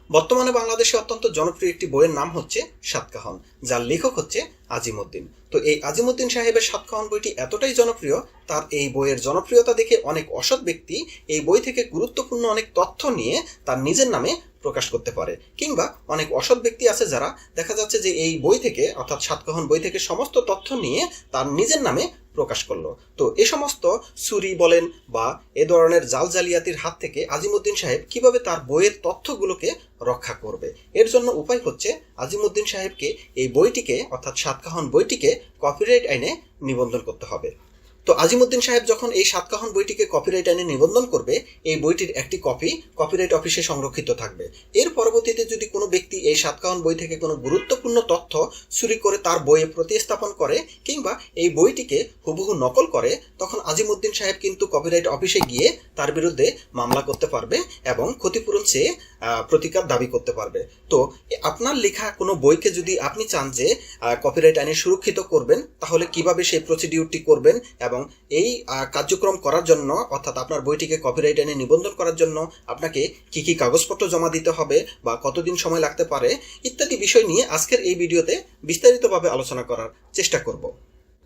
বর্তমানে বাংলাদেশে অত্যন্ত জনপ্রিয় একটি বইয়ের নাম হচ্ছে সাতকাহন, যার লেখক হচ্ছে আজিমউদ্দিন। তো এই আজিমউদ্দিন সাহেবের সাতকাহন বইটি এতটাই জনপ্রিয়, তার এই বইয়ের জনপ্রিয়তা দেখে অনেক অসৎ ব্যক্তি এই বই থেকে গুরুত্বপূর্ণ অনেক তথ্য নিয়ে তার নিজের নামে প্রকাশ করতে পারে, কিংবা অনেক অসৎ ব্যক্তি আছে যারা দেখা যাচ্ছে যে এই বই থেকে অর্থাৎ সাতকাহন বই থেকে সমস্ত তথ্য নিয়ে তার নিজের নামে প্রকাশ করলো। তো এ সমস্ত চুরি বলেন বা এ ধরনের জাল জালিয়াতির হাত থেকে আজিমউদ্দিন সাহেব কিভাবে তার বইয়ের তথ্যগুলোকে রক্ষা করবে, এর জন্য উপায় হচ্ছে আজিমউদ্দিন সাহেবকে এই বইটিকে অর্থাৎ সাতকাহন বইটিকে কপিরাইট আইনে নিবন্ধন করতে হবে। তো আজিমউদ্দিন সাহেব যখন এই সাতকাহন বইটিকে কপিরাইট আইনে নিবন্ধন করবে, এই বইটির একটি কপি কপিরাইট অফিসে সংরক্ষিত থাকবে। এর পরবর্তীতে যদি কোনো ব্যক্তি এই সাতকাহন বই থেকে কোনো গুরুত্বপূর্ণ তথ্য চুরি করে তার বইয়ে প্রতিস্থাপন করে কিংবা এই বইটিকে হুবহু নকল করে, তখন আজিমউদ্দিন সাহেব কিন্তু কপিরাইট অফিসে গিয়ে তার বিরুদ্ধে মামলা করতে পারবে এবং ক্ষতিপূরণ চেয়ে প্রতিকার দাবি করতে পারবে। তো আপনার লেখা কোনো বইকে যদি আপনি চান যে কপিরাইট আইনে সুরক্ষিত করবেন, তাহলে কিভাবে সেই প্রসিডিউরটি করবেন এবং এই কার্যক্রম করার জন্য অর্থাৎ আপনার বইটিকে কপিরাইট আইনে নিবন্ধন করার জন্য আপনাকে কি কি কাগজপত্র জমা দিতে হবে বা কতদিন সময় লাগতে পারে ইত্যাদি বিষয় নিয়ে আজকের এই ভিডিওতে বিস্তারিতভাবে আলোচনা করার চেষ্টা করব।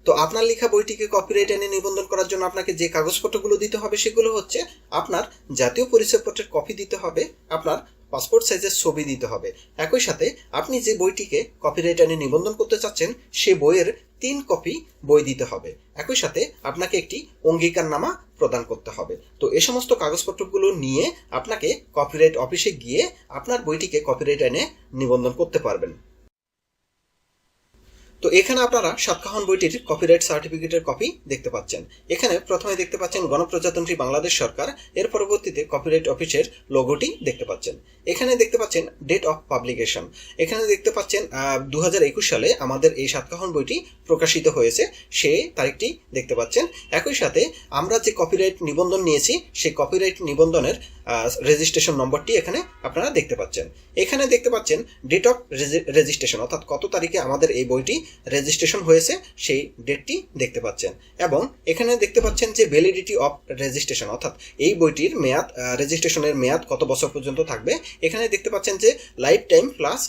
তো আপনার লেখা বইটিকে কপিরাইট আইনে নিবন্ধন করার জন্য আপনাকে যে কাগজপত্রগুলো দিতে হবে সেগুলো হচ্ছে আপনার জাতীয় পরিচয়পত্রের কপি দিতে হবে, আপনার পাসপোর্ট সাইজের ছবি দিতে হবে। একই সাথে আপনি যে বইটিকে কপিরাইট আইনে নিবন্ধন করতে চাচ্ছেন সে বইয়ের 3 কপি বই দিতে হবে। একই সাথে আপনাকে একটি অঙ্গীকারনামা প্রদান করতে হবে। তো এই সমস্ত কাগজপত্রগুলো নিয়ে আপনাকে কপিরাইট অফিসে গিয়ে আপনার বইটিকে কপিরাইট আইনে নিবন্ধন করতে পারবেন। তো এখানে আপনারা সাতকাহন বইটির কপিরাইট সার্টিফিকেটের কপি দেখতে পাচ্ছেন। এখানে প্রথমে দেখতে পাচ্ছেন গণপ্রজাতন্ত্রী বাংলাদেশ সরকার, এর পরবর্তীতে কপিরাইট অফিসের লোগোটি দেখতে পাচ্ছেন। এখানে দেখতে পাচ্ছেন ডেট অফ পাবলিকেশন, এখানে দেখতে পাচ্ছেন 2021 সালে আমাদের এই সাতকাহন বইটি প্রকাশিত হয়েছে সেই তারিখটি দেখতে পাচ্ছেন। একই সাথে আমরা যে কপিরাইট নিবন্ধন নিয়েছি সেই কপিরাইট নিবন্ধনের রেজিস্ট্রেশন নম্বরটি এখানে আপনারা দেখতে পাচ্ছেন। এখানে দেখতে পাচ্ছেন ডেট অফ রেজিস্ট্রেশন অর্থাৎ কত তারিখে আমাদের এই বইটি রেজিস্ট্রেশন হয়েছে সেই ডেটটি দেখতে পাচ্ছেন। এবং এখানে দেখতে পাচ্ছেন যে ভ্যালিডিটি অফ রেজিস্ট্রেশন অর্থাৎ এই বইটির মেয়াদ, রেজিস্ট্রেশনের মেয়াদ কত বছর পর্যন্ত থাকবে। এখানে দেখতে পাচ্ছেন যে লাইফ টাইম প্লাস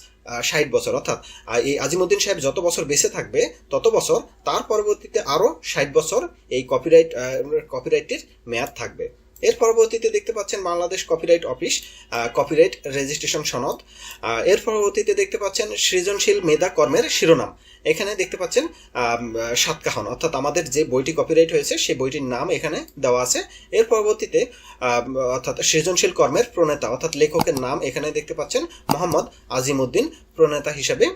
60 বছর, অর্থাৎ এই আজিমউদ্দিন সাহেব যত বছর বেঁচে থাকবে তত বছর, তার পরবর্তীতে আরও 60 বছর এই কপিরাইটটির মেয়াদ থাকবে। এর পরবর্তীতে দেখতে পাচ্ছেন Bangladesh copyright office copyright registration সনদ। এর পরবর্তীতে দেখতে পাচ্ছেন সৃজনশীল মেধা কর্মের শিরোনাম। এখানে দেখতে পাচ্ছেন সাতকাহন অর্থাৎ আমাদের যে বইটি কপিরাইট হয়েছে সেই বইটির নাম এখানে দেওয়া আছে। এর পরবর্তীতে অর্থাৎ সৃজনশীল কর্মের প্রণেতা অর্থাৎ লেখকের নাম এখানে দেখতে পাচ্ছেন মোহাম্মদ আজিমউদ্দিন, প্রণেতা হিসাবে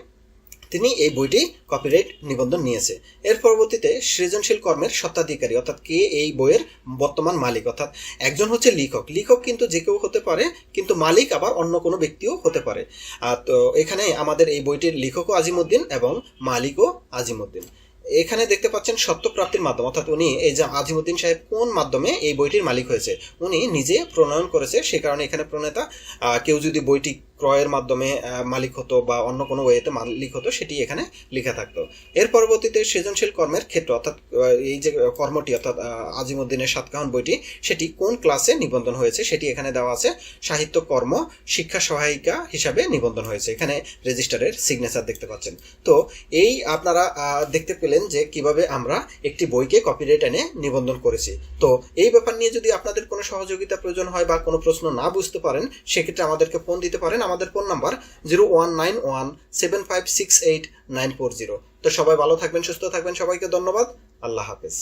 তিনি এই বইটি কপিরাইট নিবন্ধন নিয়েছে। এর পরবর্তীতে সৃজনশীল কর্মের স্বত্বাধিকারী অর্থাৎ কে এই বইয়ের বর্তমান মালিক, অর্থাৎ একজন হচ্ছে লেখক কিন্তু যে কেউ হতে পারে, কিন্তু মালিক আবার অন্য কোনো ব্যক্তিও হতে পারে। তো এখানে আমাদের এই বইটির লেখকও আজিমউদ্দিন এবং মালিকও আজিমউদ্দিন। এখানে দেখতে পাচ্ছেন সত্যপ্রাপ্তির মাধ্যম অর্থাৎ উনি এই যে আজিমউদ্দিন সাহেব কোন মাধ্যমে এই বইটির মালিক হয়েছে, উনি নিজে প্রণয়ন করেছে, সে কারণে এখানে প্রণেতা। কেউ যদি বইটি ক্রয়ের মাধ্যমে মালিক হতো বা অন্য কোনো ওয়েতে মালিক হতো সেটি এখানে লেখা থাকতো। এর পরবর্তীতে সৃজনশীল কর্মের ক্ষেত্র অর্থাৎ এই যে কর্মটি অর্থাৎ আজিমউদ্দিনের সাতকাহন বইটি সেটি কোন ক্লাসে নিবন্ধন হয়েছে সেটি এখানে দেওয়া আছে। সাহিত্য কর্ম শিক্ষা সহায়িকা হিসাবে নিবন্ধন হয়েছে, এখানে রেজিস্টারের সিগনেচার দেখতে পাচ্ছেন। তো এই আপনারা দেখতে পেলেন যে কিভাবে আমরা একটি বইকে কপিরাইট আইনে নিবন্ধন করেছি। তো এই ব্যাপার নিয়ে যদি আপনাদের কোনো সহযোগিতা প্রয়োজন হয় বা কোনো প্রশ্ন না বুঝতে পারেন সেক্ষেত্রে আমাদেরকে ফোন দিতে পারেন। আমাদের ফোন নাম্বার 01917568 940। তো সবাই ভালো থাকবেন, সুস্থ থাকবেন, সবাইকে ধন্যবাদ, আল্লাহ হাফেজ।